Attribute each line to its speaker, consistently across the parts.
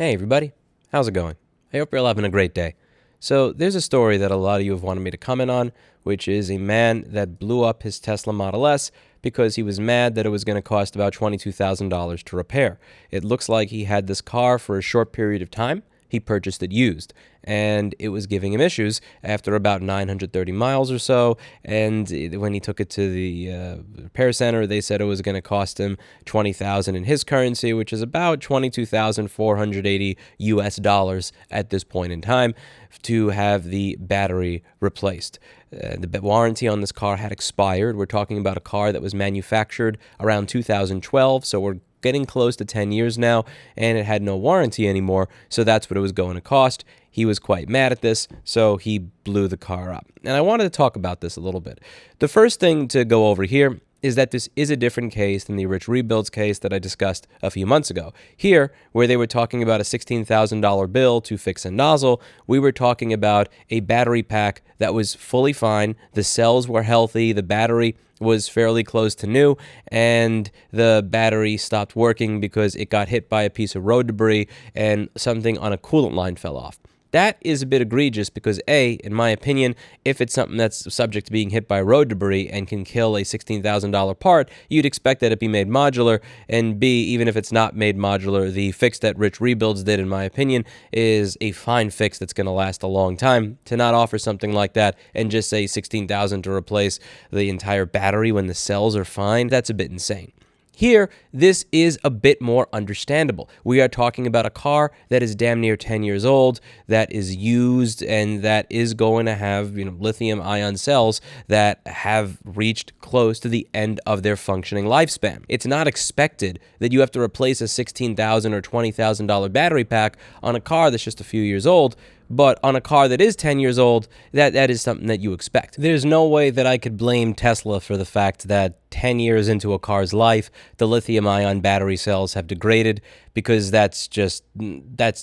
Speaker 1: Hey everybody, how's it going? I hope you're all having a great day. So there's a story that a lot of you have wanted me to comment on, which is a man that blew up his Tesla Model S because he was mad that it was going to cost about $22,000 to repair. It looks like he had this car for a short period of time. He purchased it used, and it was giving him issues after about 930 miles or so. And when he took it to the repair center, they said it was going to cost him $20,000 in his currency, which is about 22,480 US dollars at this point in time, to have the battery replaced. The warranty on this car had expired. We're talking about a car that was manufactured around 2012, so we're getting close to 10 years now, and it had no warranty anymore, so that's what it was going to cost. He was quite mad at this, so he blew the car up. And I wanted to talk about this a little bit. The first thing to go over here is that this is a different case than the Rich Rebuilds case that I discussed a few months ago. Here, where they were talking about a $16,000 bill to fix a nozzle, we were talking about a battery pack that was fully fine, the cells were healthy, the battery was fairly close to new, and the battery stopped working because it got hit by a piece of road debris and something on a coolant line fell off. That is a bit egregious because A, in my opinion, if it's something that's subject to being hit by road debris and can kill a $16,000 part, you'd expect that it be made modular, and B, even if it's not made modular, the fix that Rich Rebuilds did, in my opinion, is a fine fix that's going to last a long time. To not offer something like that and just say $16,000 to replace the entire battery when the cells are fine, that's a bit insane. Here, this is a bit more understandable. We are talking about a car that is damn near 10 years old, that is used, and that is going to have, lithium-ion cells that have reached close to the end of their functioning lifespan. It's not expected that you have to replace a $16,000 or $20,000 battery pack on a car that's just a few years old. But on a car that is 10 years old, that is something that you expect. There's no way that I could blame Tesla for the fact that 10 years into a car's life, the lithium-ion battery cells have degraded, because that's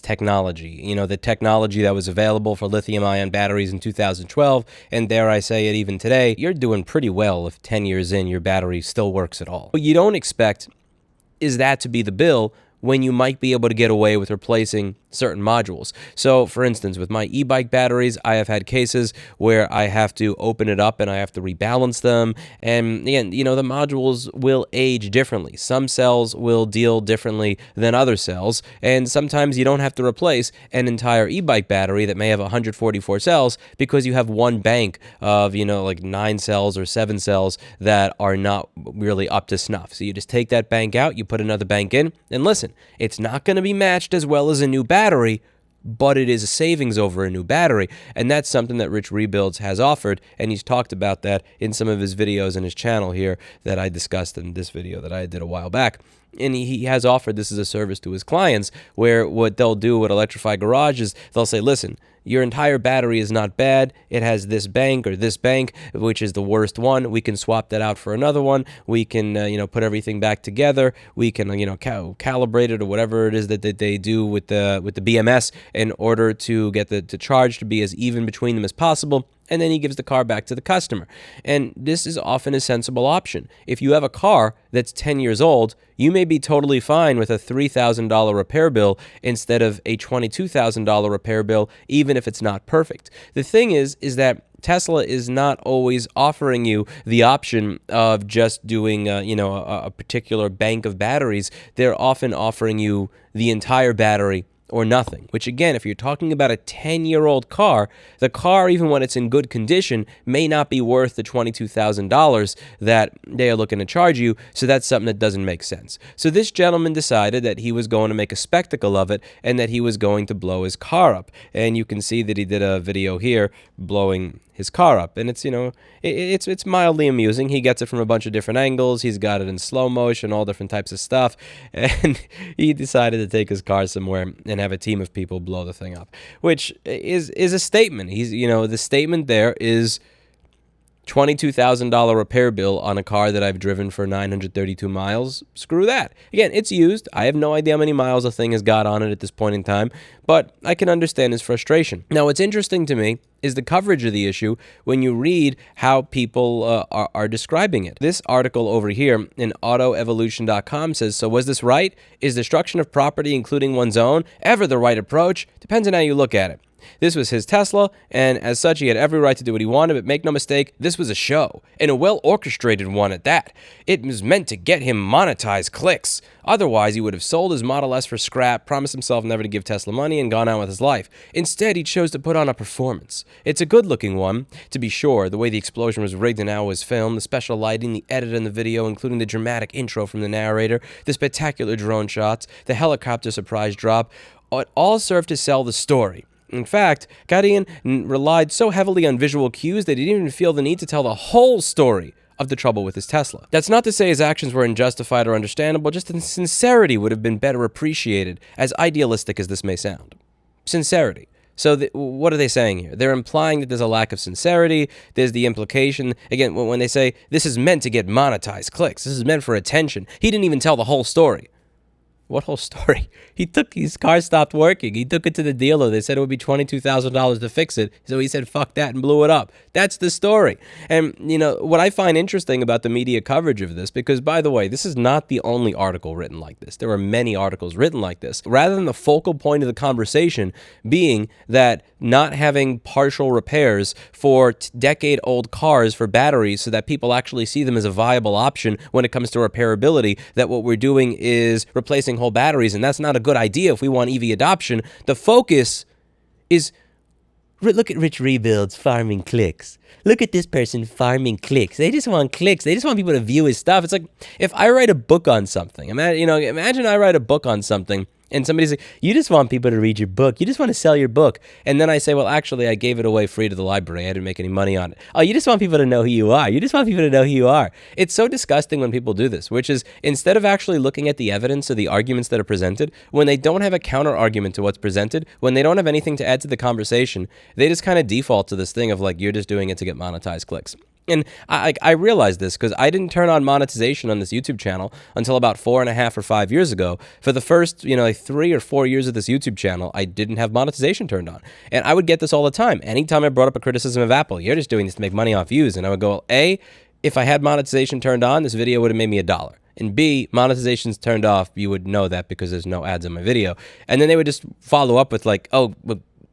Speaker 1: technology. The technology that was available for lithium-ion batteries in 2012, and dare I say it, even today, you're doing pretty well if 10 years in your battery still works at all. What you don't expect is that to be the bill when you might be able to get away with replacing certain modules. So, for instance, with my e-bike batteries, I have had cases where I have to open it up and I have to rebalance them. And again, the modules will age differently. Some cells will deal differently than other cells, and sometimes you don't have to replace an entire e-bike battery that may have 144 cells because you have one bank of, like 9 cells or 7 cells that are not really up to snuff. So you just take that bank out, you put another bank in, and listen, it's not going to be matched as well as a new battery, but it is a savings over a new battery, and that's something that Rich Rebuilds has offered, and he's talked about that in some of his videos on his channel here that I discussed in this video that I did a while back. And he has offered this as a service to his clients, where what they'll do with Electrify Garage is they'll say, listen, your entire battery is not bad. It has this bank or this bank, which is the worst one. We can swap that out for another one. We can, put everything back together. We can, calibrate it or whatever it is that they do with the BMS in order to get the charge to be as even between them as possible. And then he gives the car back to the customer. And this is often a sensible option. If you have a car that's 10 years old, you may be totally fine with a $3,000 repair bill instead of a $22,000 repair bill, even if it's not perfect. The thing is that Tesla is not always offering you the option of just doing, a particular bank of batteries. They're often offering you the entire battery or nothing, which again, if you're talking about a 10-year-old car, the car, even when it's in good condition, may not be worth the $22,000 that they are looking to charge you, so that's something that doesn't make sense. So this gentleman decided that he was going to make a spectacle of it and that he was going to blow his car up. And you can see that he did a video here blowing his car up, and it's mildly amusing. He gets it from a bunch of different angles. He's got it in slow motion, all different types of stuff, and he decided to take his car somewhere and have a team of people blow the thing up, which is a statement. The statement there is, $22,000 repair bill on a car that I've driven for 932 miles. Screw that. Again, it's used. I have no idea how many miles the thing has got on it at this point in time, but I can understand his frustration. Now, what's interesting to me is the coverage of the issue when you read how people are describing it. This article over here in autoevolution.com says, so was this right? Is destruction of property, including one's own, ever the right approach? Depends on how you look at it. This was his Tesla, and as such, he had every right to do what he wanted, but make no mistake, this was a show, and a well-orchestrated one at that. It was meant to get him monetized clicks. Otherwise, he would have sold his Model S for scrap, promised himself never to give Tesla money, and gone on with his life. Instead, he chose to put on a performance. It's a good-looking one, to be sure, the way the explosion was rigged and how it was filmed, the special lighting, the edit in the video, including the dramatic intro from the narrator, the spectacular drone shots, the helicopter surprise drop, it all served to sell the story. In fact, Guardian relied so heavily on visual cues that he didn't even feel the need to tell the whole story of the trouble with his Tesla. That's not to say his actions were unjustified or understandable, just the sincerity would have been better appreciated, as idealistic as this may sound. Sincerity. So what are they saying here? They're implying that there's a lack of sincerity. There's the implication, again, when they say, this is meant to get monetized clicks. This is meant for attention. He didn't even tell the whole story. What whole story? His car stopped working. He took it to the dealer. They said it would be $22,000 to fix it. So he said, fuck that, and blew it up. That's the story. And, what I find interesting about the media coverage of this, because, by the way, this is not the only article written like this. There are many articles written like this. Rather than the focal point of the conversation being that not having partial repairs for decade-old cars for batteries so that people actually see them as a viable option when it comes to repairability, that what we're doing is replacing whole batteries, and that's not a good idea if we want EV adoption. The focus is, look at Rich Rebuild's farming clicks. Look at this person farming clicks. They just want clicks. They just want people to view his stuff. It's like, if I write a book on something, imagine I write a book on something, and somebody's like, you just want people to read your book. You just want to sell your book. And then I say, well, actually, I gave it away free to the library. I didn't make any money on it. Oh, you just want people to know who you are. You just want people to know who you are. It's so disgusting when people do this, which is, instead of actually looking at the evidence or the arguments that are presented, when they don't have a counter argument to what's presented, when they don't have anything to add to the conversation, they just kind of default to this thing of like, you're just doing it to get monetized clicks. And I realized this because I didn't turn on monetization on this YouTube channel until about 4.5 or 5 years ago. For the first, 3 or 4 years of this YouTube channel, I didn't have monetization turned on. And I would get this all the time. Anytime I brought up a criticism of Apple, you're just doing this to make money off views. And I would go, well, A, if I had monetization turned on, this video would have made me $1. And B, monetization's turned off. You would know that because there's no ads on my video. And then they would just follow up with like, oh,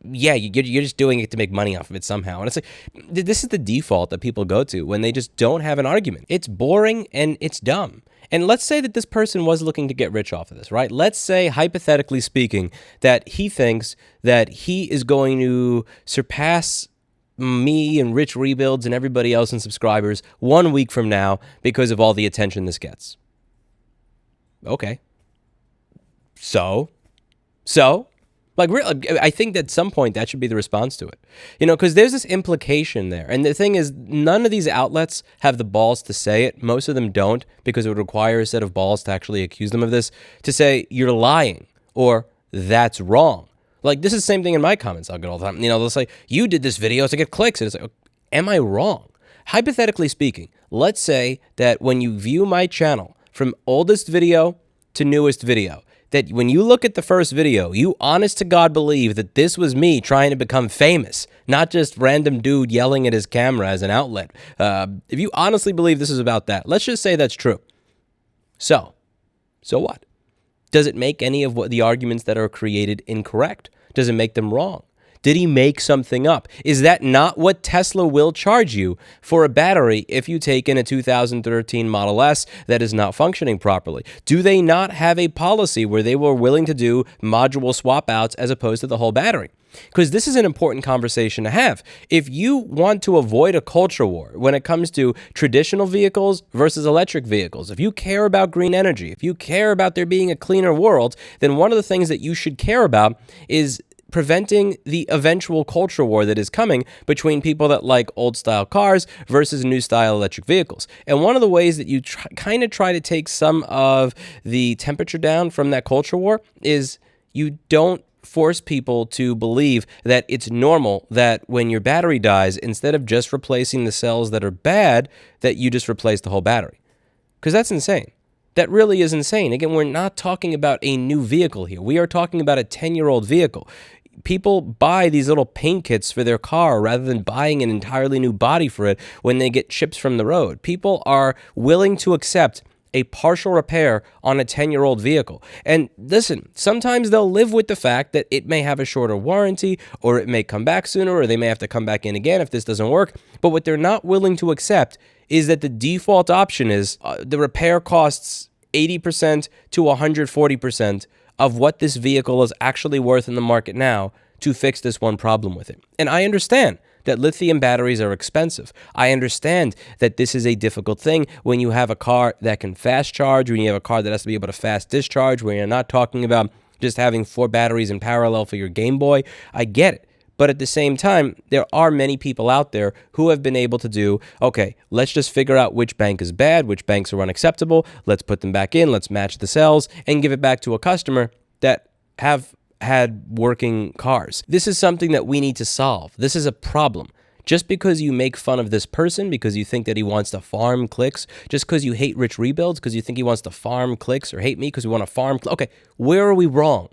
Speaker 1: yeah, you're just doing it to make money off of it somehow. And it's like, this is the default that people go to when they just don't have an argument. It's boring and it's dumb. And let's say that this person was looking to get rich off of this, right? Let's say, hypothetically speaking, that he thinks that he is going to surpass me and Rich Rebuilds and everybody else in subscribers 1 week from now because of all the attention this gets. Okay. So? Like, really, I think that at some point that should be the response to it. Because there's this implication there. And the thing is, none of these outlets have the balls to say it. Most of them don't, because it would require a set of balls to actually accuse them of this, to say, you're lying, or that's wrong. Like, this is the same thing in my comments I'll get all the time. They'll say, you did this video to get clicks. And it's like, am I wrong? Hypothetically speaking, let's say that when you view my channel from oldest video to newest video, that when you look at the first video, you honest to God believe that this was me trying to become famous, not just random dude yelling at his camera as an outlet. If you honestly believe this is about that, let's just say that's true. So what? Does it make any of the arguments that are created incorrect? Does it make them wrong? Did he make something up? Is that not what Tesla will charge you for a battery if you take in a 2013 Model S that is not functioning properly? Do they not have a policy where they were willing to do module swap outs as opposed to the whole battery? Because this is an important conversation to have. If you want to avoid a culture war when it comes to traditional vehicles versus electric vehicles, if you care about green energy, if you care about there being a cleaner world, then one of the things that you should care about is preventing the eventual culture war that is coming between people that like old style cars versus new style electric vehicles. And one of the ways that you kind of try to take some of the temperature down from that culture war is you don't force people to believe that it's normal that when your battery dies, instead of just replacing the cells that are bad, that you just replace the whole battery. Because that's insane. That really is insane. Again, we're not talking about a new vehicle here. We are talking about a 10-year-old vehicle. People buy these little paint kits for their car rather than buying an entirely new body for it when they get chips from the road. People are willing to accept a partial repair on a 10-year-old vehicle. And listen, sometimes they'll live with the fact that it may have a shorter warranty, or it may come back sooner, or they may have to come back in again if this doesn't work. But what they're not willing to accept is that the default option is the repair costs 80% to 140% of what this vehicle is actually worth in the market now to fix this one problem with it. And I understand that lithium batteries are expensive. I understand that this is a difficult thing when you have a car that can fast charge, when you have a car that has to be able to fast discharge, when you're not talking about just having 4 batteries in parallel for your Game Boy. I get it. But at the same time, there are many people out there who have been able to do, okay, let's just figure out which bank is bad, which banks are unacceptable, let's put them back in, let's match the cells, and give it back to a customer that have had working cars. This is something that we need to solve. This is a problem. Just because you make fun of this person because you think that he wants to farm clicks, just because you hate Rich Rebuilds because you think he wants to farm clicks, or hate me because we want to farm okay, where are we wrong?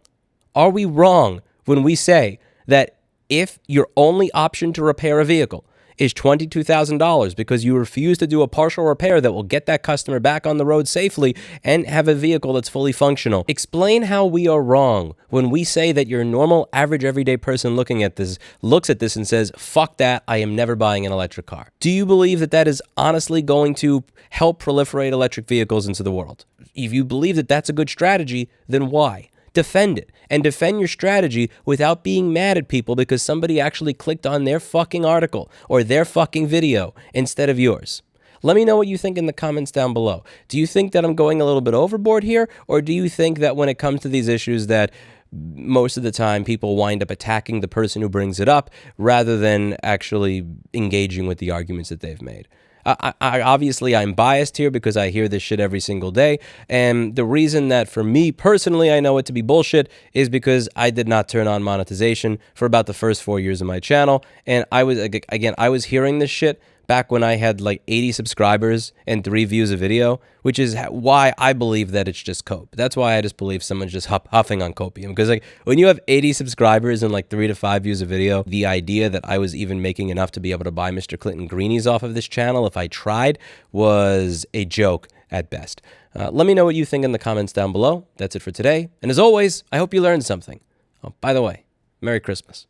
Speaker 1: Are we wrong when we say that if your only option to repair a vehicle is $22,000 because you refuse to do a partial repair that will get that customer back on the road safely and have a vehicle that's fully functional? Explain how we are wrong when we say that your normal, average, everyday person looking at this looks at this and says, fuck that, I am never buying an electric car. Do you believe that that is honestly going to help proliferate electric vehicles into the world? If you believe that that's a good strategy, then why? Defend it, and defend your strategy without being mad at people because somebody actually clicked on their fucking article or their fucking video instead of yours. Let me know what you think in the comments down below. Do you think that I'm going a little bit overboard here, or do you think that when it comes to these issues that most of the time people wind up attacking the person who brings it up rather than actually engaging with the arguments that they've made? Obviously, I'm biased here because I hear this shit every single day. And the reason that for me personally, I know it to be bullshit is because I did not turn on monetization for about the first 4 years of my channel. And I was hearing this shit back when I had like 80 subscribers and 3 views a video, which is why I believe that it's just cope. That's why I just believe someone's just huffing on copium. Because like when you have 80 subscribers and like 3 to 5 views a video, the idea that I was even making enough to be able to buy Mr. Clinton greenies off of this channel if I tried was a joke at best. Let me know what you think in the comments down below. That's it for today. And as always, I hope you learned something. Oh, by the way, Merry Christmas.